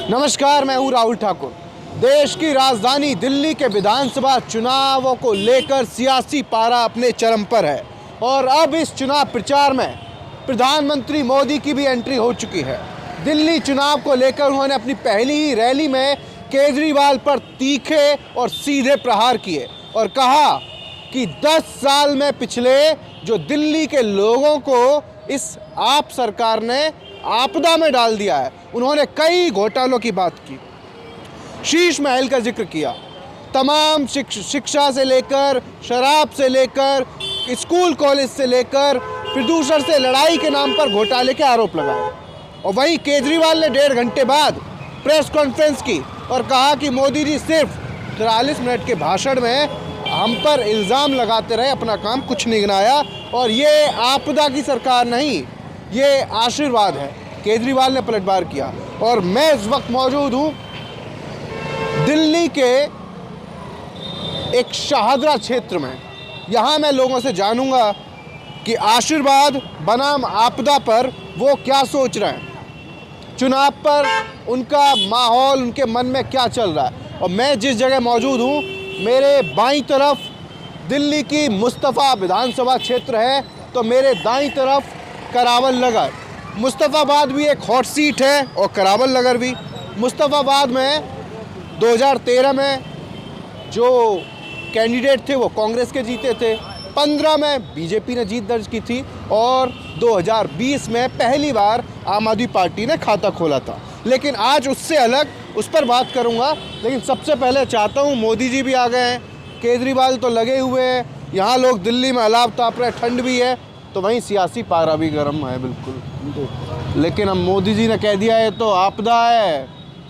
नमस्कार, मैं हूं राहुल ठाकुर। देश की राजधानी दिल्ली के विधानसभा चुनावों को लेकर सियासी पारा अपने चरम पर है और अब इस चुनाव प्रचार में प्रधानमंत्री मोदी की भी एंट्री हो चुकी है। दिल्ली चुनाव को लेकर उन्होंने अपनी पहली ही रैली में केजरीवाल पर तीखे और सीधे प्रहार किए और कहा कि 10 साल में पिछले जो दिल्ली के लोगों को इस आप सरकार ने आपदा में डाल दिया है। उन्होंने कई घोटालों की बात की, शीश महल का जिक्र किया, तमाम शिक्षा से लेकर शराब से लेकर स्कूल कॉलेज से लेकर प्रदूषण से लड़ाई के नाम पर घोटाले के आरोप लगाए। और वहीं केजरीवाल ने 1.5 घंटे बाद प्रेस कॉन्फ्रेंस की और कहा कि मोदी जी सिर्फ 43 मिनट के भाषण में हम पर इल्ज़ाम लगाते रहे, अपना काम कुछ नहीं गिनाया और ये आपदा की सरकार नहीं, ये आशीर्वाद है। केजरीवाल ने पलटवार किया और मैं इस वक्त मौजूद हूँ दिल्ली के एक शाहदरा क्षेत्र में। यहाँ मैं लोगों से जानूंगा कि आशीर्वाद बनाम आपदा पर वो क्या सोच रहे हैं, चुनाव पर उनका माहौल, उनके मन में क्या चल रहा है। और मैं जिस जगह मौजूद हूँ, मेरे बाईं तरफ दिल्ली की मुस्तफ़ा विधानसभा क्षेत्र है तो मेरे दाईं तरफ करावल नगर। मुस्तफ़ाबाद भी एक हॉट सीट है और करावल नगर भी। मुस्तफ़ाबाद में 2013 में जो कैंडिडेट थे वो कांग्रेस के जीते थे, 15 में बीजेपी ने जीत दर्ज की थी और 2020 में पहली बार आम आदमी पार्टी ने खाता खोला था। लेकिन आज उससे अलग, उस पर बात करूंगा। लेकिन सबसे पहले चाहता हूं, मोदी जी भी आ गए हैं, केजरीवाल तो लगे हुए हैं, यहाँ लोग दिल्ली में अलाव ताप रहे, ठंड भी है तो वहीं सियासी पारा भी गर्म है बिल्कुल। लेकिन अब मोदी जी ने कह दिया है तो आपदा है,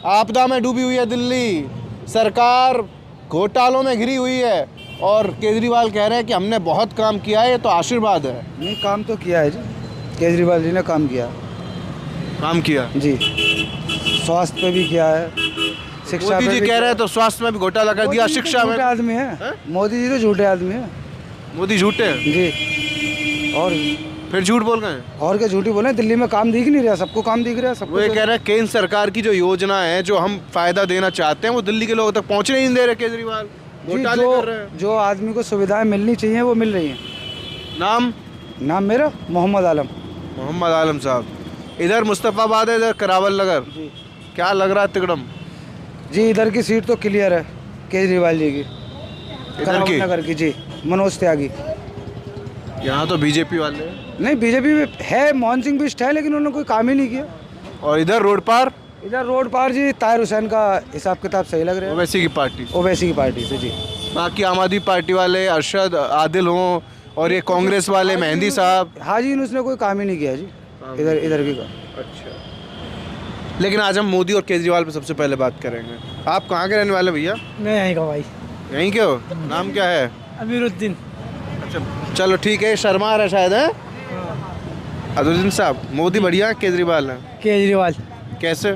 आपदा में डूबी हुई है दिल्ली, सरकार घोटालों में घिरी हुई है और केजरीवाल कह रहे हैं कि हमने बहुत काम किया है, ये तो आशीर्वाद है। नहीं, काम तो किया है जी, केजरीवाल जी ने काम किया जी। स्वास्थ्य पे भी किया है, शिक्षा मोदी पे जी भी कह रहे हैं तो स्वास्थ्य में भी घोटाला कर दिया, शिक्षा में। झूठे आदमी है मोदी जी, तो झूठे आदमी है। मोदी झूठे हैं जी, और फिर झूठ बोल रहे हैं। और क्या झूठी बोले, दिल्ली में काम दिख नहीं रहा, सबको काम दिख रहा है सबको। वो ये कह रहे हैं केंद्र सरकार की जो योजना है, जो हम फायदा देना चाहते हैं, वो दिल्ली के लोगों तक पहुंचने नहीं दे रहे केजरीवाल, घोटाले कर रहे हैं। जो आदमी को सुविधाएं मिलनी चाहिए वो मिल रही हैं। नाम मेरा मोहम्मद आलम साहब। इधर मुस्तफ़ाबाद है, इधर करावल नगर। क्या लग रहा है तिकड़म? जी, इधर की सीट तो क्लियर है केजरीवाल जी की, इधर की नगर की जी, मनोज त्यागी। यहाँ तो बीजेपी वाले हैं। नहीं, बीजेपी में है, मोहन सिंह बिष्ट है, लेकिन उन्होंने कोई काम ही नहीं किया। और इधर रोड पार जी ताहिर हुसैन का हिसाब किताब सही लग रहा है, ओवैसी की पार्टी से जी। बाकी आम आदमी पार्टी वाले अरशद आदिल हों और ये कांग्रेस वाले मेहंदी साहब। हाँ जी, उसने कोई काम ही नहीं किया जी इधर भी का। अच्छा, लेकिन आज हम मोदी और केजरीवाल पे सबसे पहले बात करेंगे। आप कहाँ के रहने वाले भैया? मैं यहीं का भाई। यहीं के हो? नाम क्या है? अमीरुद्दीन। अच्छा, चलो ठीक है। शर्मा रहा शायद है अदुद्दीन साहब। मोदी बढ़िया, केजरीवाल है? केजरीवाल। कैसे?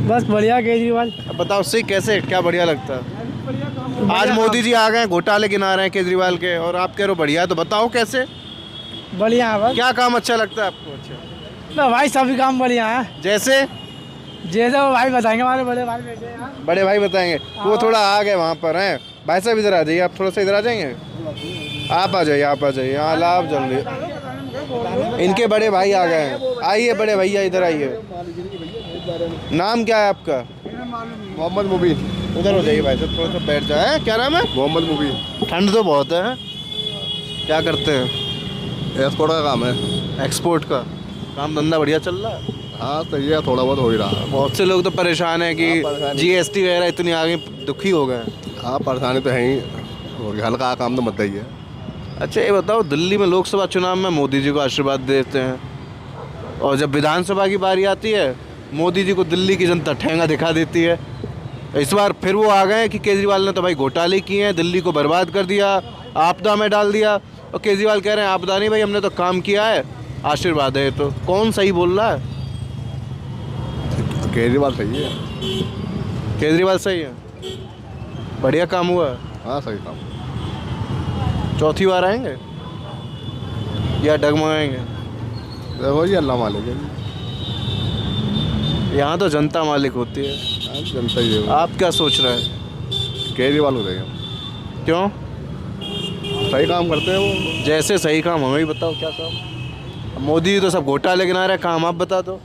बस बढ़िया केजरीवाल। अब बताओ सही, कैसे क्या बढ़िया लगता है? आज मोदी जी आ गए, घोटाले गिना रहे हैं केजरीवाल के और आप कह रहे हो बढ़िया, तो बताओ कैसे? बढ़िया है बस। क्या काम अच्छा लगता है आपको? अच्छा तो भाई सभी काम बढ़िया है। जैसे वो भाई बताएंगे, हमारे बड़े भाई बैठे हैं यहाँ। बड़े भाई बताएंगे। वो थोड़ा आ गए वहाँ पर हैं। भाई साहब इधर आ जाइए, आप थोड़ा सा इधर आ जाएंगे। आप आ जाइए यहाँ लाभ जल्दी। इनके बड़े भाई आ गए हैं। आइए बड़े भैया, इधर आइए। नाम क्या है आपका? मोहम्मद मुबीन। उधर हो जाइए भाई साहब, थोड़ा सा बैठ जाए। क्या नाम है? मोहम्मद मुबीन। ठंड तो बहुत है। क्या करते हैं? एक्सपोर्ट का काम है। एक्सपोर्ट का काम धंधा बढ़िया चल रहा है? हाँ सही है, थोड़ा बहुत हो ही रहा है। बहुत से लोग तो परेशान हैं कि जीएसटी वगैरह इतनी आगे, दुखी हो गए। हाँ परेशानी तो है ही, और हल्का काम तो मत ही है। अच्छा ये बताओ, दिल्ली में लोकसभा चुनाव में मोदी जी को आशीर्वाद देते हैं और जब विधानसभा की बारी आती है, मोदी जी को दिल्ली की जनता ठेंगा दिखा देती है। इस बार फिर वो आ गए कि केजरीवाल ने तो भाई घोटाले किए हैं, दिल्ली को बर्बाद कर दिया, आपदा में डाल दिया। और केजरीवाल कह रहे हैं आपदा नहीं भाई, हमने तो काम किया है, आशीर्वाद है। तो कौन सही बोल रहा है? केजरीवाल सही है। केजरीवाल सही है, बढ़िया काम हुआ है। हाँ सही काम। चौथी बार आएंगे या डगमगाएंगे? देखो जी, अल्लाह मालिक है। यहाँ तो जनता मालिक होती है। हाँ, जनता ही है वो। आप क्या सोच रहे हैं? केजरीवाल हो जाएगा, क्यों? सही काम करते हैं वो। जैसे सही काम हमें भी बताओ, क्या काम? अब मोदी जी तो सब घोटाले गिना रहे हैं, काम आप बता दो।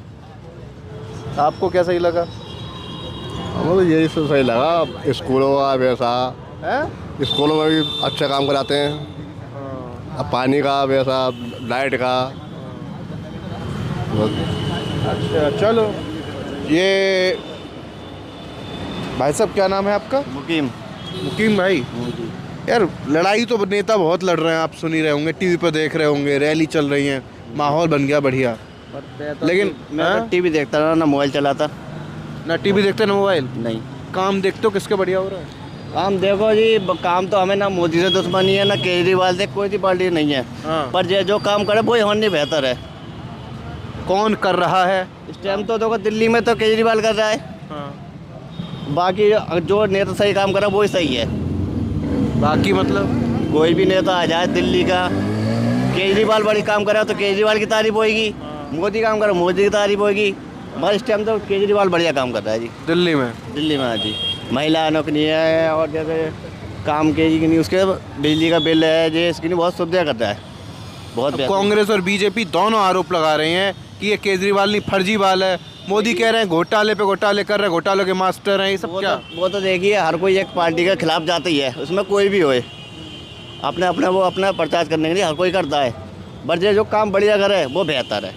आपको क्या सही लगा? हमें तो यही सब सही लगा, स्कूलों का वैसा, हैं? स्कूलों में भी अच्छा काम कराते हैं। अब पानी का वैसा, लाइट का। अच्छा चलो। ये भाई साहब क्या नाम है आपका? मुकीम। मुकीम भाई। यार लड़ाई तो नेता बहुत लड़ रहे हैं, आप सुन ही रहे होंगे, टीवी पर देख रहे होंगे, रैली चल रही है, माहौल बन गया बढ़िया। लेकिन मैं हाँ? तो टीवी देखता रहा ना, मोबाइल चलाता ना टीवी देखते ना मोबाइल। नहीं। काम देखते हो, किसका बढ़िया हो रहा है? काम देखो जी, काम तो हमें ना मोदी से दुश्मनी है ना केजरीवाल से, कोई सी पार्टी नहीं है। हाँ। पर जो काम करे वही होनी बेहतर है। कौन कर रहा है? इस टाइम तो देखो दिल्ली में तो केजरीवाल कर रहा है, बाकी जो नेता सही काम करे वही सही है। बाकी मतलब कोई भी नेता आ जाए दिल्ली का, केजरीवाल बड़ी काम करे तो केजरीवाल की तारीफ होगी, मोदी काम करे मोदी की तारीफ होगी। बस इस टाइम तो केजरीवाल बढ़िया काम कर रहा है जी दिल्ली में। दिल्ली में। हाँ जी, महिला नौकरी है और जैसे काम के जी की नहीं, उसके बिजली का बिल है, जो इसकी नहीं बहुत सुविधा करता है, बहुत अब बेहतर। कांग्रेस और बीजेपी दोनों आरोप लगा रहे हैं कि ये केजरीवाल नहीं फर्जीवाल है। मोदी कह रहे हैं घोटाले पे घोटाले कर रहे हैं, घोटालों के मास्टर हैं, ये सब क्या? वो तो देखिए, हर कोई एक पार्टी के खिलाफ जाता ही है, उसमें कोई भी होए, अपने अपने वो अपना प्रचार करने के लिए हर कोई करता है। बट जो काम बढ़िया करे वो बेहतर है।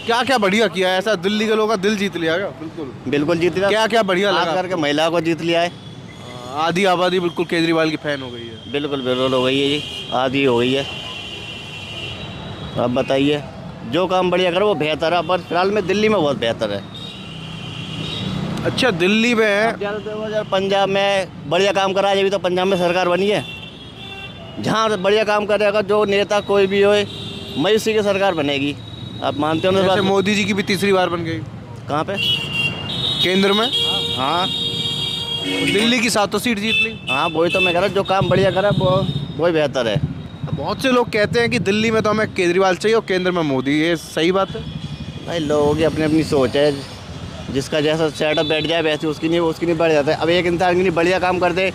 क्या क्या बढ़िया किया है ऐसा? दिल्ली के लोगों का दिल जीत लिया क्या? बिल्कुल। बिल्कुल जीत लिया। क्या क्या बढ़िया खास लगा? करके महिलाओं को जीत लिया है। आधी आबादी बिल्कुल केजरीवाल की फैन हो गई है। बिल्कुल बिल्कुल हो गई है जी, आधी हो गई है। अब बताइए, जो काम बढ़िया करे वो बेहतर है, पर फिलहाल में दिल्ली में बहुत बेहतर है। अच्छा दिल्ली में है। यार पंजाब में बढ़िया काम करा है, अभी तो पंजाब में सरकार बनी है, जहाँ बढ़िया काम करेगा जो नेता कोई भी हो, मैं उसी की सरकार बनेगी। आप मानते हो ना? जैसे मोदी जी की भी तीसरी बार बन गई कहाँ पे? केंद्र में। हाँ दिल्ली की 7 सीट जीत ली। हाँ, वही तो मैं कह रहा हूँ, जो काम बढ़िया करे वो वही बेहतर है। बहुत से लोग कहते हैं कि दिल्ली में तो हमें केजरीवाल चाहिए और केंद्र में मोदी, ये सही बात है? भाई लोगों की अपनी अपनी सोच है, जिसका जैसा सेटअप बैठ जाए वैसे उसकी नहीं बढ़ जाता है। अब एक इंसान की नहीं बढ़िया काम करते,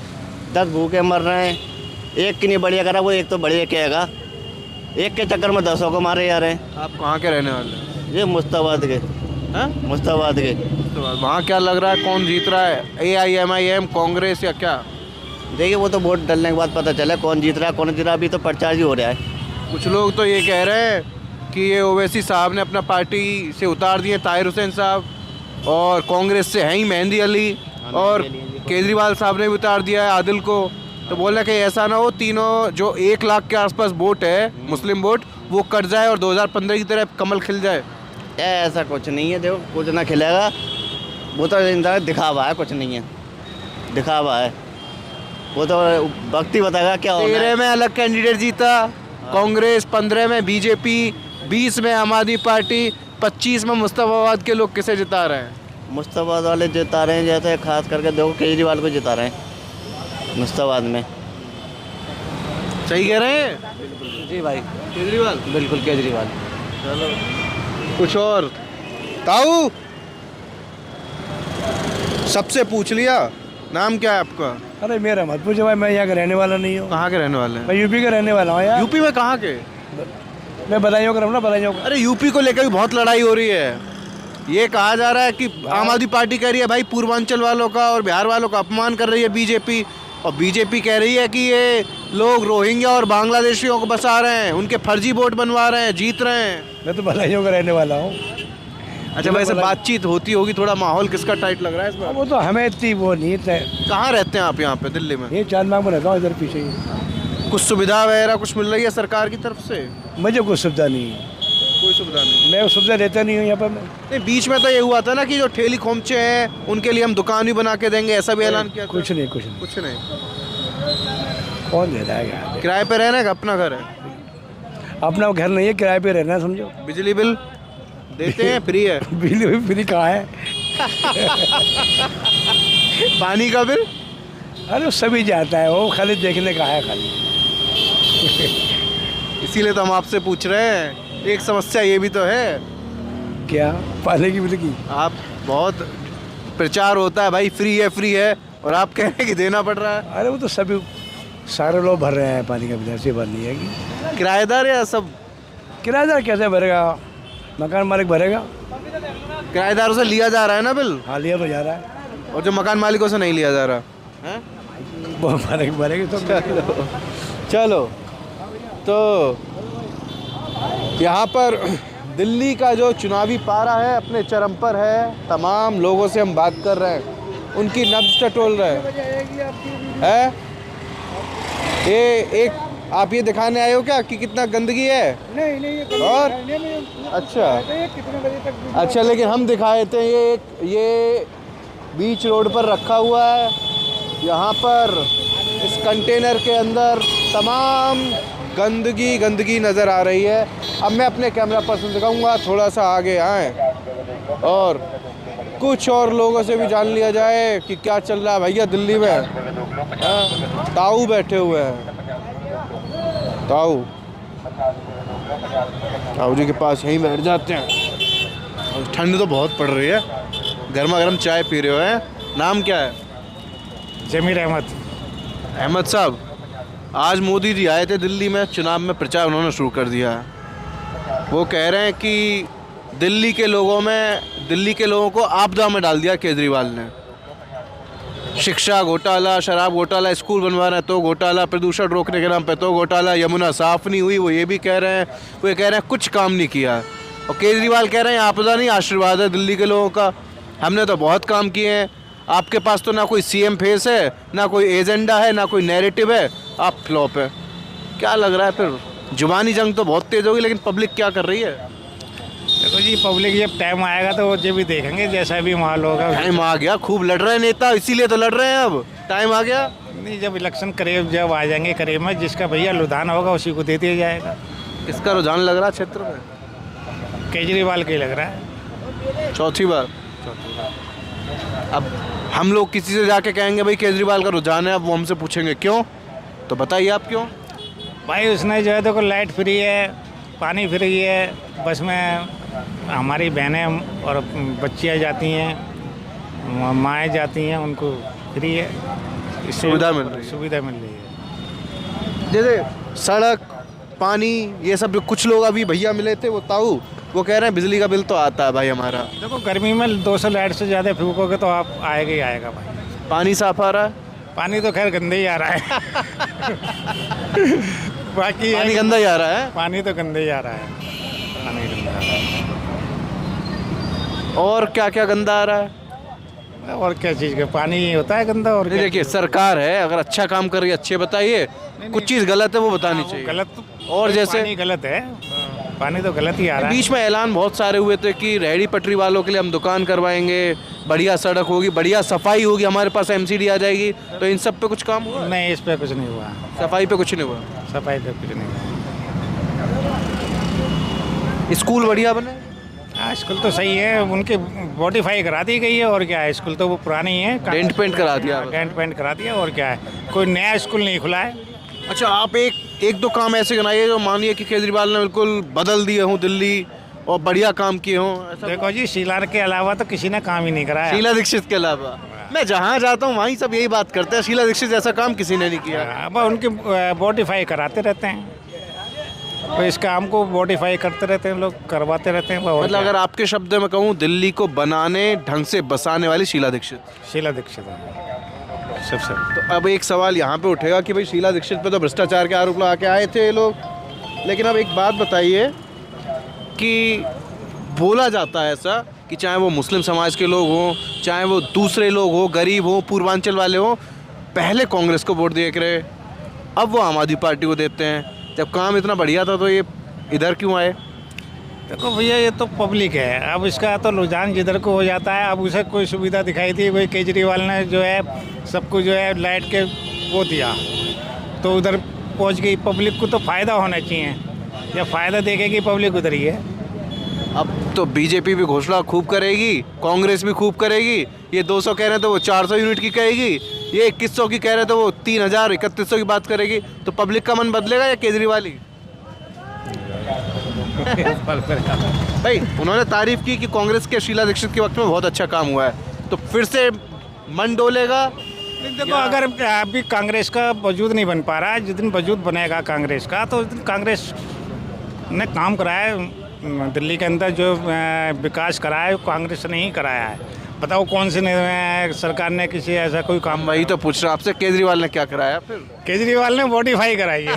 10 भूखे मर रहे हैं, एक की नहीं बढ़िया करा वो एक तो बढ़िया कहेगा, एक के चक्कर में 10 को मारे जा रहे हैं। आप कहाँ के रहने वाले हैं? ये मुस्ताबाद के। हाँ? मुस्ताबाद के। तो वहाँ क्या लग रहा है, कौन जीत रहा है? AIMIM, कांग्रेस या क्या? देखिए वो तो वोट डलने के बाद पता चला कौन जीत रहा है कौन जीत रहा है, अभी तो प्रचार ही हो रहा है। कुछ लोग तो ये कह रहे हैं कि ये ओवैसी साहब ने अपना पार्टी से उतार दिए ताहिर हुसैन साहब, और कांग्रेस से हैं ही मेहंदी अली, और केजरीवाल साहब ने भी उतार दिया है आदिल को। तो बोला कि ऐसा ना हो, तीनों जो 1 लाख के आसपास वोट है मुस्लिम वोट, वो कट जाए और 2015 की तरह कमल खिल जाए। ऐसा कुछ नहीं है, देखो कुछ ना खिलेगा, वो तो इंसान दिखावा है, कुछ नहीं है, दिखावा है। वो तो वक्त ही बताएगा क्या होना है। 13 में अलग कैंडिडेट जीता कांग्रेस, 15 में बीजेपी, 20 में आम आदमी पार्टी, 25 में मुस्तफाबाद के लोग किसे जिता रहे हैं? मुस्ताबाद वाले जिता रहे हैं, जैसे खास करके देखो केजरीवाल को जिता रहे हैं मुस्ताबाद में। सही कह रहे हैं जी भाई, केजरीवाल। बिल्कुल केजरीवाल। चलो कुछ और ताऊ सबसे पूछ लिया। नाम क्या है आपका? अरे मेरा मत पूछो भाई, मैं यहाँ का रहने वाला नहीं हूँ। कहाँ के रहने वाले हैं? मैं यूपी का रहने वाला हूँ यार। यूपी में कहाँ के? मैं बधाइयों कर रहा हूँ ना, बधाइयों का। अरे यूपी को लेकर भी बहुत लड़ाई हो रही है। ये कहा जा रहा है कि आम आदमी पार्टी कह रही है भाई पूर्वांचल वालों का और बिहार वालों का अपमान कर रही है बीजेपी, और बीजेपी कह रही है कि ये लोग रोहिंग्या और बांग्लादेशियों को बसा रहे हैं, उनके फर्जी वोट बनवा रहे हैं, जीत रहे हैं। मैं तो बधाइयों का रहने वाला हूँ। अच्छा वैसे बातचीत होती होगी, थोड़ा माहौल किसका टाइट लग रहा है इस बार? वो तो हमें इतनी वो नहीं है। कहाँ रहते हैं आप यहाँ पे दिल्ली में? ये चांदबाग में रहता हूँ, इधर पीछे ही। कुछ सुविधा वगैरह कुछ मिल रही है सरकार की तरफ से? मुझे कोई सुविधा नहीं है, कोई सुविधा नहीं। मैं सुविधा लेता नहीं हूँ यहाँ पर। मैं नहीं, बीच में तो ये हुआ था ना कि जो ठेली खोमचे हैं उनके लिए हम दुकान भी बना के देंगे, ऐसा भी ऐलान किया था। कुछ नहीं, कुछ नहीं। कुछ नहीं। कौन दे रहा है यार? किराए पे रहना है कि अपना घर है? अपना घर नहीं है, किराए पे रहना है, समझो। बिजली बिल देते हैं? फ्री है? बिजली भी फ्री कहाँ है? पानी का बिल? अरे सभी जाता है, वो खाली देखने का है खाली। इसीलिए तो हम आपसे पूछ रहे हैं। एक समस्या ये भी तो है। क्या? पानी की बिल की? आप बहुत प्रचार होता है भाई, फ्री है, और आप कह रहे हैं कि देना पड़ रहा है। अरे वो तो सभी सारे लोग भर रहे हैं पानी का बिल, ऐसी बात नहीं है कि किराएदार या सब? किराएदार कैसे भरेगा, मकान मालिक भरेगा। किराएदारों से लिया जा रहा है ना बिल, हाँ लिया तो जा रहा है, और जो मकान मालिकों से नहीं लिया जा रहा है। वो भरेगी तो। चलो, तो यहाँ पर दिल्ली का जो चुनावी पारा है अपने चरम पर है। तमाम लोगों से हम बात कर रहे हैं, उनकी नब्ज टटोल रहे हैं। ये एक आप ये दिखाने आए हो क्या कि कितना गंदगी है? नहीं और अच्छा, लेकिन हम दिखाए थे ये बीच रोड पर रखा हुआ है। यहाँ पर इस कंटेनर के अंदर तमाम गंदगी नज़र आ रही है। अब मैं अपने कैमरा पर्सन दिखाऊंगा, थोड़ा सा आगे आए और कुछ और लोगों से भी जान लिया जाए कि क्या चल रहा है भैया दिल्ली में। ताऊ बैठे हुए हैं, ताऊ जी के पास यहीं बैठ जाते हैं। और ठंड तो बहुत पड़ रही है, गर्मा गर्म चाय पी रहे हो हैं। नाम क्या है? जमीर अहमद साहब, आज मोदी जी आए थे दिल्ली में, चुनाव में प्रचार उन्होंने शुरू कर दिया है। वो कह रहे हैं कि दिल्ली के लोगों को आपदा में डाल दिया केजरीवाल ने। शिक्षा घोटाला, शराब घोटाला, स्कूल बनवा रहे हैं तो घोटाला, प्रदूषण रोकने के नाम पे तो घोटाला, यमुना साफ नहीं हुई वो ये भी कह रहे हैं। वो ये कह रहे हैं कुछ काम नहीं किया, और केजरीवाल कह रहे हैं आपदा नहीं आशीर्वाद है दिल्ली के लोगों का, हमने तो बहुत काम किए हैं। आपके पास तो ना कोई सीएम फेस है, ना कोई एजेंडा है, ना कोई नैरेटिव है, आप फ्लॉप है। क्या लग रहा है फिर? जुबानी जंग तो बहुत तेज़ होगी, लेकिन पब्लिक क्या कर रही है? देखो जी, पब्लिक जब टाइम आएगा तो वो जो भी देखेंगे, जैसा भी माहौल होगा। टाइम आ गया, खूब लड़ रहे हैं नेता, इसीलिए तो लड़ रहे हैं। अब टाइम आ गया नहीं, जब इलेक्शन करीब जब आ जाएंगे करीब में, जिसका भैया लुधान होगा उसी को दे दिया जाएगा। इसका रुझान लग रहा है क्षेत्र में केजरीवाल के लग रहा है। चौथी बार। अब हम लोग किसी से जाके कहेंगे भाई केजरीवाल का रुझान है, अब वो हमसे पूछेंगे क्यों, तो बताइए आप क्यों? भाई उसने जो है देखो, लाइट फ्री है, पानी फ्री है, बस में हमारी बहनें और बच्चियाँ जाती हैं, माएँ जाती हैं, उनको फ्री है, इससे सुविधा मिल रही है। सुविधा मिल रही है। जैसे सड़क, पानी, ये सब जो कुछ लोग अभी भैया मिले थे वो ताऊ, वो कह रहे हैं बिजली का बिल तो आता है भाई हमारा। देखो गर्मी में 200 लाइट से ज़्यादा फूकोगे तो आप आएगा ही आएगा भाई। पानी साफ आ रहा है? पानी तो खैर गंदे ही आ रहा है। बाकी पानी गंदा ही आ रहा है। पानी तो गंदे ही आ रहा है, पानी गंदा आ रहा है। और क्या क्या गंदा आ रहा है? और क्या चीज़ का पानी होता है गंदा? और क्या? देखिए सरकार है, अगर अच्छा काम कर रही है अच्छे बताइए, कुछ चीज़ गलत है वो बतानी चाहिए। गलत और जैसे पानी गलत है, पानी तो गलत ही आ रहा है। बीच में ऐलान बहुत सारे हुए थे कि रेहड़ी पटरी वालों के लिए हम दुकान करवाएंगे, बढ़िया सड़क होगी, बढ़िया सफाई होगी, हमारे पास एमसीडी आ जाएगी, तो इन सब पे कुछ काम हुआ? नहीं, इस पे कुछ नहीं हुआ, सफाई पे कुछ नहीं हुआ। सफाई पे कुछ नहीं हुआ। स्कूल बढ़िया बने? हाँ, स्कूल तो सही है, उनकी मॉडिफाई करा दी गई है, और क्या है, स्कूल तो वो पुरानी है, डेंट पेंट करा दिया। डेंट पेंट करा दिया, और क्या है, कोई नया स्कूल नहीं खुला है। अच्छा, आप एक दो काम ऐसे गिनाइए जो मानिए कि केजरीवाल ने बिल्कुल बदल दिए हों दिल्ली और बढ़िया काम किए हों। ऐसा देखो जी, शीला के अलावा तो किसी ने काम ही नहीं कराया। शीला दीक्षित के अलावा मैं जहाँ जाता हूँ वहीं सब यही बात करते हैं, शीला दीक्षित जैसा काम किसी ने नहीं किया। अब उनकी मॉडिफाई कराते रहते हैं, तो इस काम को मॉडिफाई करते रहते हैं लोग, करवाते रहते हैं। मतलब अगर आपके शब्दों में कहूँ, दिल्ली को बनाने ढंग से बसाने वाली शीला दीक्षित। शीला दीक्षित है सबसे। तो अब एक सवाल यहाँ पे उठेगा कि भाई शीला दीक्षित पे तो भ्रष्टाचार के आरोप लगा के आए थे ये लोग, लेकिन अब एक बात बताइए कि बोला जाता है ऐसा कि चाहे वो मुस्लिम समाज के लोग हों, चाहे वो दूसरे लोग हों, गरीब हों, पूर्वांचल वाले हों, पहले कांग्रेस को वोट दिए करे, अब वो आम आदमी पार्टी को देते हैं। जब काम इतना बढ़िया था तो ये इधर क्यों आए? देखो भैया, ये तो पब्लिक है, अब इसका तो रुझान जिधर को हो जाता है। अब उसे कोई सुविधा दिखाई थी, कोई केजरीवाल ने जो है सबको जो है लाइट के वो दिया, तो उधर पहुंच गई। पब्लिक को तो फ़ायदा होना चाहिए, या फ़ायदा देखेगी पब्लिक उधर ही है। अब तो बीजेपी भी घोषणा खूब करेगी, कांग्रेस भी खूब करेगी। ये 200 कह रहे हैं तो वो 400 यूनिट की कहेगी, ये 2100 की कह रहे हैं तो वो 3000 3100 की बात करेगी। तो पब्लिक का मन बदलेगा या केजरीवाल ही? भाई उन्होंने तारीफ की कि कांग्रेस के शीला दीक्षित के वक्त में बहुत अच्छा काम हुआ है, तो फिर से मन डोलेगा? देखो, अगर अभी कांग्रेस का वजूद नहीं बन पा रहा है, जिस दिन वजूद बनेगा कांग्रेस का तो उस दिन कांग्रेस ने काम कराया है दिल्ली के अंदर, जो विकास कराया है वो कांग्रेस ने ही कराया है। बताओ कौन सी सरकार ने किसी ऐसा कोई काम? वही तो पूछ रहा हूं आपसे, केजरीवाल ने क्या कराया फिर? केजरीवाल ने मॉडिफाई कराई है।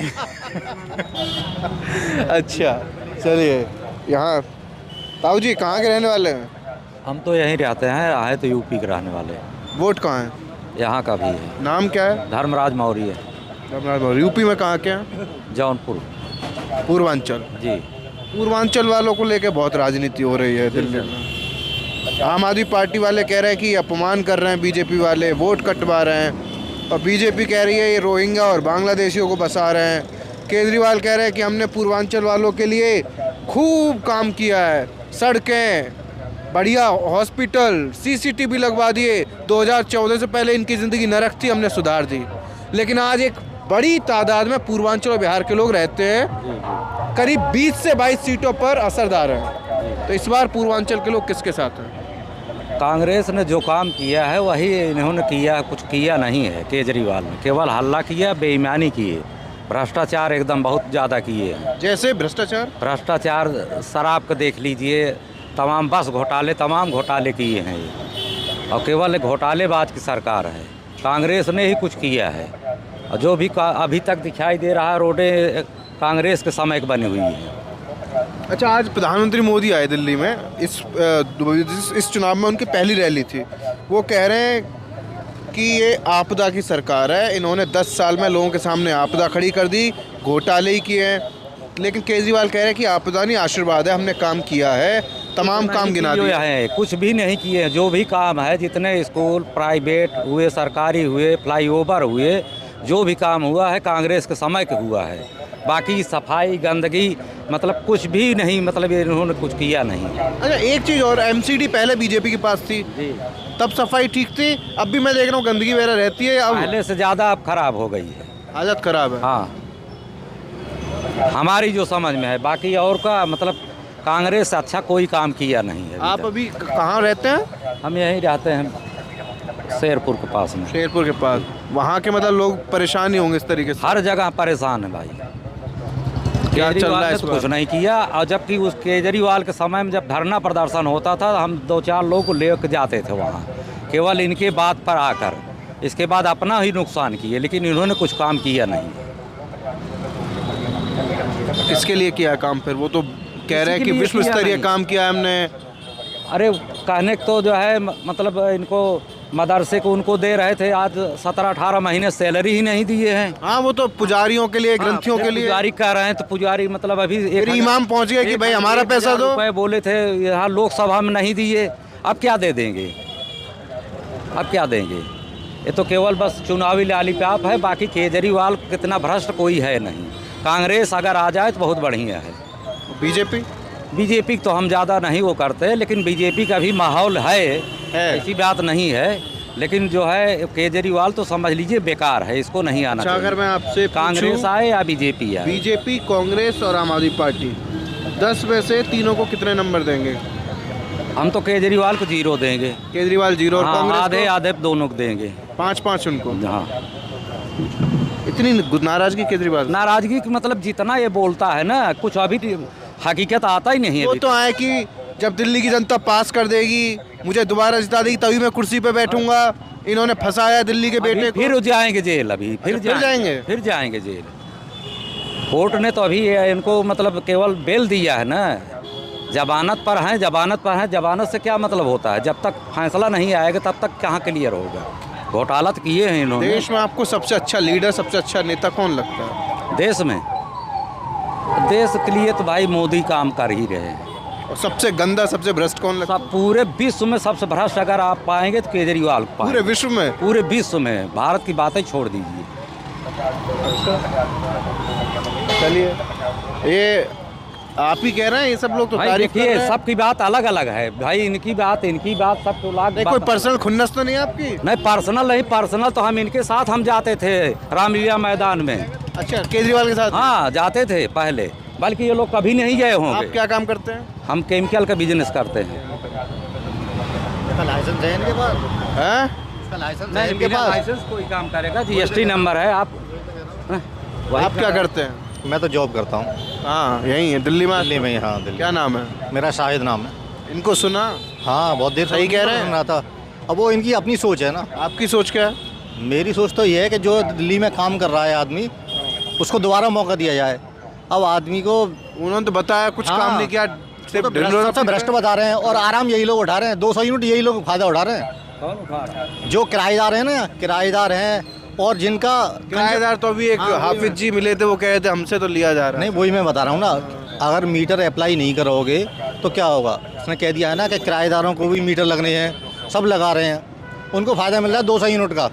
अच्छा, चलिए। यहाँ ताऊ जी कहाँ के रहने वाले हैं? हम तो यहीं रहते हैं, आए तो यूपी के रहने वाले हैं। वोट कहाँ है? यहाँ का भी है। नाम क्या है? धर्मराज मौर्य। यूपी में कहाँ के हैं? जौनपुर। पूर्वांचल। जी। पूर्वांचल वालों को लेके बहुत राजनीति हो रही है दिल्ली में। आम आदमी पार्टी वाले कह रहे हैं कि अपमान कर रहे हैं बीजेपी वाले, वोट कटवा रहे हैं, और बीजेपी कह रही है ये रोहिंग्या और बांग्लादेशियों को बसा रहे हैं। केजरीवाल कह रहे हैं कि हमने पूर्वांचल वालों के लिए खूब काम किया है, सड़कें, बढ़िया हॉस्पिटल, सीसीटीवी लगवा दिए, 2014 से पहले इनकी ज़िंदगी नरक थी, हमने सुधार दी। लेकिन आज एक बड़ी तादाद में पूर्वांचल और बिहार के लोग रहते हैं, करीब 20 से 22 सीटों पर असरदार हैं। तो इस बार पूर्वांचल के लोग किसके साथ हैं? कांग्रेस ने जो काम किया है वही इन्होंने किया, कुछ किया नहीं है केजरीवाल ने। केवल हल्ला किया, बेईमानी किए, भ्रष्टाचार एकदम बहुत ज़्यादा किए हैं। जैसे भ्रष्टाचार, शराब का देख लीजिए, तमाम बस घोटाले, तमाम घोटाले किए हैं ये, और केवल एक घोटालेबाज की सरकार है। कांग्रेस ने ही कुछ किया है, और जो भी अभी तक दिखाई दे रहा है रोडें कांग्रेस के समय की बनी हुई है। अच्छा, आज प्रधानमंत्री मोदी आए दिल्ली में, इस चुनाव में उनकी पहली रैली थी। वो कह रहे हैं कि ये आपदा की सरकार है, इन्होंने 10 साल में लोगों के सामने आपदा खड़ी कर दी, घोटाले ही किए हैं। लेकिन केजरीवाल कह रहे हैं कि आपदा नहीं, आशीर्वाद है, हमने काम किया है, तमाम काम गिना दिए हैं। कुछ भी नहीं किए हैं। जो भी काम है, जितने स्कूल प्राइवेट हुए, सरकारी हुए, फ्लाईओवर हुए, जो भी काम हुआ है कांग्रेस के समय के हुआ है। बाकी सफाई, गंदगी, मतलब कुछ भी नहीं, मतलब इन्होंने कुछ किया नहीं। अच्छा, एक चीज़ और, एमसीडी पहले बीजेपी के पास थी, तब सफाई ठीक थी, अब भी मैं देख रहा हूँ गंदगी वगैरह रहती है। अब पहले से ज़्यादा अब खराब हो गई है, हालत खराब है। हाँ, हमारी जो समझ में है। बाकी और का मतलब कांग्रेस अच्छा कोई काम किया नहीं है। आप अभी कहाँ रहते हैं? हम यहीं रहते हैं, शेरपुर के पास में। शेरपुर के पास। वहाँ के मतलब लोग परेशान ही होंगे इस तरीके से? हर जगह परेशान है भाई। क्या चल रहा है इस तो कुछ नहीं किया, और जबकि उस केजरीवाल के समय में जब धरना प्रदर्शन होता था, हम 2-4 लोग को लेकर जाते थे वहाँ, केवल इनके बात पर आकर। इसके बाद अपना ही नुकसान किए, लेकिन इन्होंने कुछ काम किया नहीं। किसके लिए किया काम फिर? वो तो कह रहे हैं कि विश्व स्तरीय काम किया है हमने। अरे कहने तो जो है मतलब इनको मदरसे को उनको दे रहे थे, आज 17-18 महीने सैलरी ही नहीं दिए हैं। हाँ, वो तो पुजारियों के लिए, ग्रंथियों के लिए। पुजारी कह रहे हैं तो पुजारी मतलब अभी एक इमाम पहुंच गए कि भाई हमारा पैसा दो। बोले थे यहाँ लोकसभा में नहीं दिए, अब क्या दे देंगे? अब क्या देंगे? ये तो केवल बस चुनावी लालीपाप है। बाकी केजरीवाल कितना भ्रष्ट कोई है नहीं। कांग्रेस अगर आ जाए तो बहुत बढ़िया है। बीजेपी तो हम ज़्यादा नहीं वो करते, लेकिन बीजेपी का भी माहौल है, ऐसी बात नहीं है। लेकिन जो है केजरीवाल तो समझ लीजिए बेकार है, इसको नहीं आना चाहिए। अगर मैं आपसे कांग्रेस आए या बीजेपी आए? बीजेपी, कांग्रेस और आम आदमी पार्टी, 10 में से तीनों को कितने नंबर देंगे? हम तो केजरीवाल को 0 देंगे। केजरीवाल 0 और कांग्रेस आधे आधे दोनों को देंगे। 5-5 उनको। हाँ, इतनी नाराजगी केजरीवाल? नाराजगी की मतलब जितना ये बोलता है ना, कुछ अभी हकीकत आता ही नहीं है। वो तो आए कि जब दिल्ली की जनता पास कर देगी, मुझे दोबारा जिता देगी, तभी मैं कुर्सी पे बैठूंगा। इन्होंने फंसाया दिल्ली के बेटे को। फिर जाएंगे जेल, अभी फिर जाएंगे जेल। कोर्ट ने तो अभी इनको मतलब केवल बेल दिया है ना, जमानत पर हैं। जमानत से क्या मतलब होता है? जब तक फैसला नहीं आएगा तब तक कहाँ क्लियर होगा? घोटाला तो किए हैं इन्होंने। देश में आपको सबसे अच्छा लीडर, सबसे अच्छा नेता कौन लगता है देश में? देश के लिए तो भाई मोदी काम कर ही रहे हैं। और सबसे गंदा, सबसे भ्रष्ट कौन लगता है? सब पूरे विश्व में सबसे भ्रष्ट अगर आप पाएंगे तो केजरीवाल को पाएंगे। पूरे विश्व में? पूरे विश्व में। भारत की बातें छोड़ दीजिए। चलिए, ये आप ही कह रहे हैं, ये सब लोग तो तारीफ कर रहे हैं। सबकी बात अलग अलग है भाई, इनकी बात सब तो लाख। कोई पर्सनल खुन्नस तो नहीं आपकी? नहीं, पर्सनल तो हम इनके साथ हम जाते थे रामलीला मैदान में। अच्छा, केजरीवाल के साथ? हाँ, जाते थे पहले, बल्कि ये लोग कभी नहीं गए आप होंगे। क्या काम करते हैं? हम केमिकल का बिजनेस करते हैं। लाइसेंस है इनके पास? हैं? इसका लाइसेंस नहीं, बिना लाइसेंस कोई काम करेगा। जीएसटी नंबर है। आप आप क्या करते हैं? मैं तो जॉब करता हूँ हाँ, यहीं है दिल्ली में। दिल्ली में। हाँ, दिल्ली। क्या नाम है? मेरा शाहिद नाम है। इनको सुना? हाँ, बहुत देर से सही कह रहे हैं? सुन रहा था। अब वो इनकी अपनी सोच है ना। आपकी सोच क्या है? मेरी सोच तो ये है कि जो दिल्ली में काम कर रहा है आदमी, उसको दोबारा मौका दिया जाए। अब आदमी को उन्होंने तो बताया कुछ काम नहीं किया, सिर्फ तो सबसे भ्रष्ट बता रहे हैं और आराम यही लोग उठा रहे हैं। 200 यूनिट यही लोग फायदा उठा रहे हैं। कौन उठा रहा है? जो किराएदार हैं ना, किराएदार हैं और जिनका किराएदार तो अभी एक हाँ, हाफिज जी मिले थे, वो कह रहे थे हमसे तो लिया जा रहा है। नहीं, वही मैं बता रहा हूँ ना। अगर मीटर अप्लाई नहीं करोगे तो क्या होगा? उसने कह दिया है ना कि किराएदारों को भी मीटर लगने हैं, सब लगा रहे हैं, उनको फ़ायदा मिल रहा है 200 यूनिट का।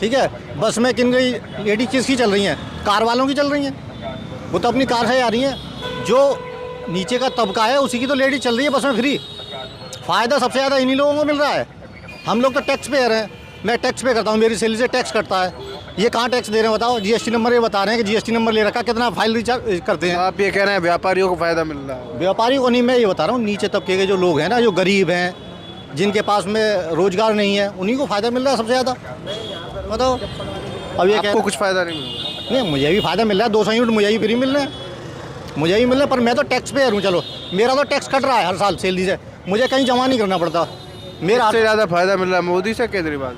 ठीक है, बस में किन गई लेडी किसकी चल रही हैं? कार वालों की चल रही हैं। वो तो अपनी कार से आ रही हैं। जो नीचे का तबका है उसी की तो लेडी चल रही है बस में फ्री। फ़ायदा सबसे ज़्यादा इन्हीं लोगों को मिल रहा है। हम लोग तो टैक्स पेयर हैं। मैं टैक्स पे करता हूँ, मेरी सैलरी से टैक्स कटता है। ये कहाँ टैक्स दे रहे हैं बताओ? जीएसटी नंबर ये बता रहे हैं कि जीएसटी नंबर ले रखा, कितना फाइल रिचार्ज करते हैं। आप ये कह रहे हैं व्यापारियों को फायदा मिल रहा है? व्यापारियों को नहीं, मैं ये बता रहा हूँ नीचे तबके के जो लोग हैं ना, जो गरीब हैं, जिनके पास में रोजगार नहीं है, उन्हीं को फ़ायदा मिल रहा है सबसे ज़्यादा। बताओ अब ये आपको कुछ फायदा नहीं मिल रहा? नहीं, मुझे भी फ़ायदा मिल रहा है। 200 यूनिट मुझे ही फ्री मिल रहे हैं, मुझे ही मिल रहे हैं। पर मैं तो टैक्स पेयर हूँ। चलो, मेरा तो टैक्स कट रहा है हर साल सैलरी से, मुझे कहीं जमा नहीं करना पड़ता। मेरा सबसे ज़्यादा फायदा मिल रहा है मोदी से केजरीवाल?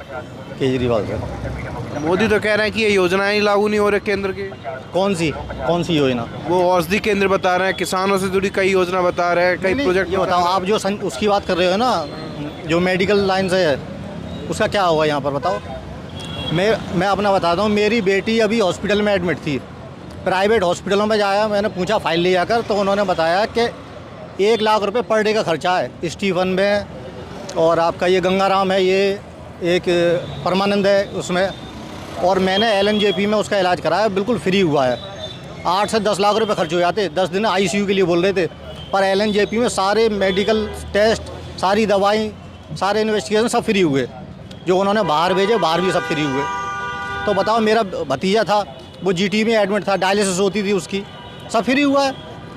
केजरीवाल से। मोदी तो कह रहे हैं कि ये योजनाएं ही लागू नहीं हो रही केंद्र की। कौन सी योजना? वो औषधि केंद्र बता रहे हैं, किसानों से जुड़ी कई योजना बता रहे हैं, कई प्रोजेक्ट। ये बताओ, आप जो उसकी बात कर रहे हो ना, जो मेडिकल लाइन से है, उसका क्या होगा यहाँ पर बताओ? मैं अपना बताता हूँ। मेरी बेटी अभी हॉस्पिटल में एडमिट थी, प्राइवेट हॉस्पिटलों में जाया, मैंने पूछा फाइल ले जाकर, तो उन्होंने बताया कि 1 लाख रुपए पर डे का खर्चा है। स्टीफन में और आपका ये गंगाराम है, ये एक परमानंद है उसमें, और मैंने LNJP में उसका इलाज कराया, बिल्कुल फ्री हुआ है। 8 से 10 लाख रुपए खर्च हो जाते। 10 दिन ICU के लिए बोल रहे थे, पर LNJP में सारे मेडिकल टेस्ट, सारी दवाई, सारे इन्वेस्टिगेशन सब फ्री हुए। जो उन्होंने बाहर भेजे, बाहर भी सब फ्री हुए। तो बताओ, मेरा भतीजा था, वो GT में एडमिट था, डायलिसिस होती थी उसकी, सब फ्री हुआ है।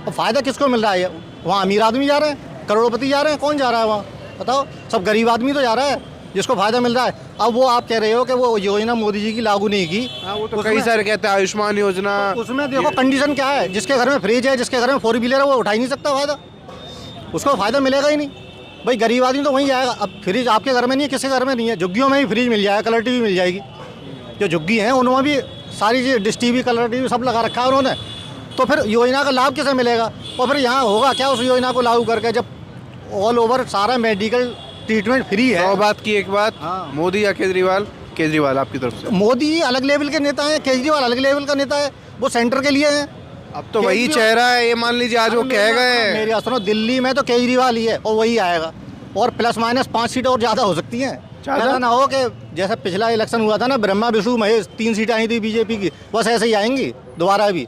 और फ़ायदा किसको मिल रहा है? वहाँ अमीर आदमी जा रहे हैं, करोड़पति जा रहे हैं, कौन जा रहा है वहाँ बताओ? सब गरीब आदमी तो जा रहा है जिसको फ़ायदा मिल रहा है। अब वो आप कह रहे हो कि वो योजना मोदी जी की लागू नहीं की। हाँ, वो तो कई सारे कहते हैं आयुष्मान योजना। उसमें देखो कंडीशन क्या है। जिसके घर में फ्रिज है, जिसके घर में 4 व्हीलर है, वो उठा ही नहीं सकता फ़ायदा, उसको फ़ायदा मिलेगा ही नहीं। भाई गरीब आदमी तो वहीं जाएगा। अब फ्रिज आपके घर में नहीं है, किसी घर में नहीं है, झुग्गियों में ही फ्रिज मिल जाएगा, कलर TV मिल जाएगी। जो झुग्गी हैं उनमें भी सारी चीज़, डिश TV, कलर TV सब लगा रखा है उन्होंने। तो फिर योजना का लाभ किसे मिलेगा? और फिर यहाँ होगा क्या उस योजना को लागू करके, जब ऑल ओवर सारा मेडिकल ट्रीटमेंट फ्री है? 100 बात की एक बात। हाँ। मोदी या केजरीवाल? केजरीवाल आपकी तरफ से। मोदी अलग लेवल के नेता हैं, केजरीवाल अलग लेवल का नेता है, वो सेंटर के लिए हैं। अब तो वही चेहरा है, ये मान लीजिए आज वो कह गए। मेरी सुनो, दिल्ली में तो केजरीवाल ही है और वही आएगा, और प्लस माइनस 5 सीटें और ज़्यादा हो सकती हैं। ऐसा ना हो कि जैसा पिछला इलेक्शन हुआ था ना, ब्रह्मा विष्णु महेश 3 सीटें आई थी बीजेपी की, बस ऐसे ही आएंगी दोबारा भी।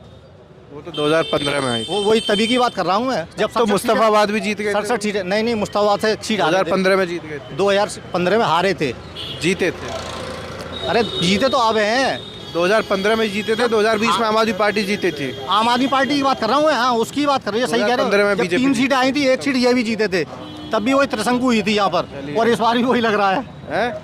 वो तो 2015 में आई। वो वही तभी की बात कर रहा हूँ मैं, जब तो मुस्तफाबाद भी जीत गए। 67 सीटें। नहीं, मुस्तफाबाद से सीट 2015 में जीत गए थे। 2015 में हारे थे। जीते थे? अरे जीते तो अब हैं। 2015 में जीते थे, 2020 में आम आदमी पार्टी जीती थी। आम आदमी पार्टी की बात कर रहा हूँ मैं। हाँ, उसकी बात कर रही है, सही कह रहे 2015 में हो। जब बीजेपी 3 सीटें आई थी, 1 सीट ये भी जीते थे, तब भी वही त्रिशंकु हुई थी यहाँ पर, और इस बार भी वही लग रहा है।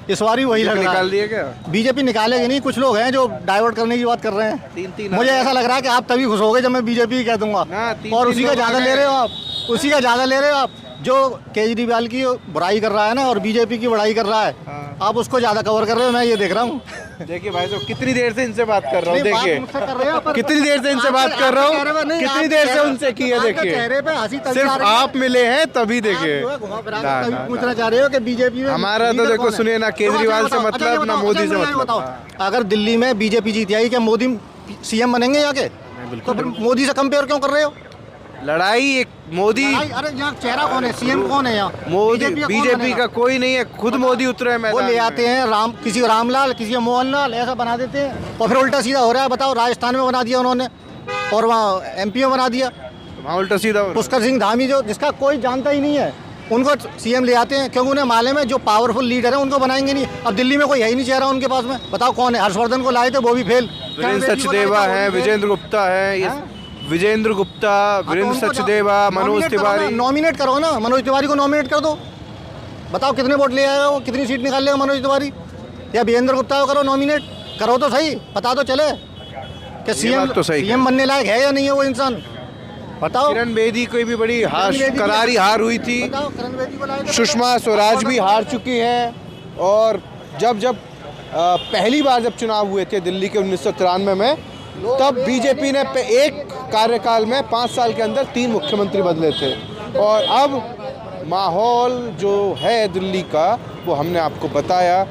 इस बार भी वही लग रहा है। निकाल दिए क्या? बीजेपी निकालेगी नहीं, कुछ लोग हैं जो डाइवर्ट करने की बात कर रहे हैं। 3-3 मुझे ऐसा लग रहा है कि आप तभी खुश होगे जब मैं बीजेपी कह दूंगा, हाँ, 3-3 और उसी का लोग ज़्यादा आ ले गए। रहे हो आप, उसी का ज़्यादा ले रहे हो आप। जो केजरीवाल की बुराई कर रहा है ना, और बीजेपी की बड़ाई कर रहा है, आप उसको ज़्यादा कवर कर रहे हो, मैं ये देख रहा हूँ। देखिए भाई साहब, कितनी देर से इनसे बात कर रहा हूँ। नहीं, बात देखिए मुझसे कर रहे हो, पर कितनी देर से इनसे बात कर रहा हूँ, कितनी देर से उनसे की है। आपके देखिए चेहरे पे हंसी तभी आ सिर्फ रही है। आप मिले हैं तभी। देखिए आप जो है घुमा फिरा के तभी पूछना चाह रहे हो कि बीजेपी में हमारा तो लीडर देखो कौन है? सुनिए ना, केजरीवाल से मतलब ना मोदी से मतलब। बताओ, अगर दिल्ली में बीजेपी जीत आई, क्या मोदी CM बनेंगे यहाँ के? तो फिर मोदी से कंपेयर क्यों कर रहे हो? लड़ाई एक मोदी, अरे यहाँ चेहरा कौन है? CM कौन है यहाँ? मोदी BJP बीजेपी का कोई नहीं है, खुद मोदी उतरे हैं वो मैदान ले में। आते हैं किसी को रामलाल, किसी को मोहनलाल, ऐसा बना देते हैं, और फिर उल्टा सीधा हो रहा है। बताओ, राजस्थान में बना दिया उन्होंने, और वहाँ MP में बना दिया। वहाँ उल्टा सीधा हो रहा है। पुष्कर सिंह धामी, जो जिसका कोई जानता ही नहीं है, उनको CM ले आते हैं, क्योंकि उन्हें मालूम है जो पावरफुल लीडर है उनको बनाएंगे नहीं। अब दिल्ली में कोई है ही नहीं चेहरा उनके पास में, बताओ कौन है? हर्षवर्धन को लाए थे, वो भी फेल। वीरेंद्र सचदेवा है, विजेंद्र गुप्ता है, ये विजेंद्र गुप्ता, वीरेंद्र सचदेवा, मनोज तिवारी। नॉमिनेट करो ना, मनोज तिवारी को नॉमिनेट कर दो। बताओ कितने वोट ले आएगा वो, कितनी सीट निकाल लेगा मनोज तिवारी? या वीरेंद्र गुप्ता को करो नॉमिनेट, करो तो सही, पता तो चले कि सीएम तो सही सीएम बनने लायक है या नहीं है वो इंसान, बताओ। किरण बेदी कोई भी बड़ी करारी हार हुई थी। बताओ, किरण बेदी को लाएगा। सुषमा स्वराज भी हार चुकी हैं। और जब पहली बार जब चुनाव हुए थे दिल्ली के 1993 में, तब बीजेपी ने एक कार्यकाल में 5 साल के अंदर 3 मुख्यमंत्री बदले थे। और अब माहौल जो है दिल्ली का वो हमने आपको बताया।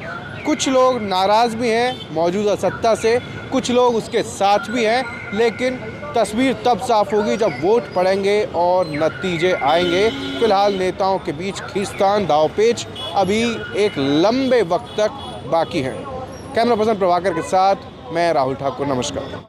कुछ लोग नाराज़ भी हैं मौजूदा सत्ता से, कुछ लोग उसके साथ भी हैं, लेकिन तस्वीर तब साफ होगी जब वोट पड़ेंगे और नतीजे आएंगे। फिलहाल नेताओं के बीच खींचतान, दांवपेच अभी एक लंबे वक्त तक बाकी है। कैमरा पर्सन प्रभाकर के साथ मैं राहुल ठाकुर, नमस्कार।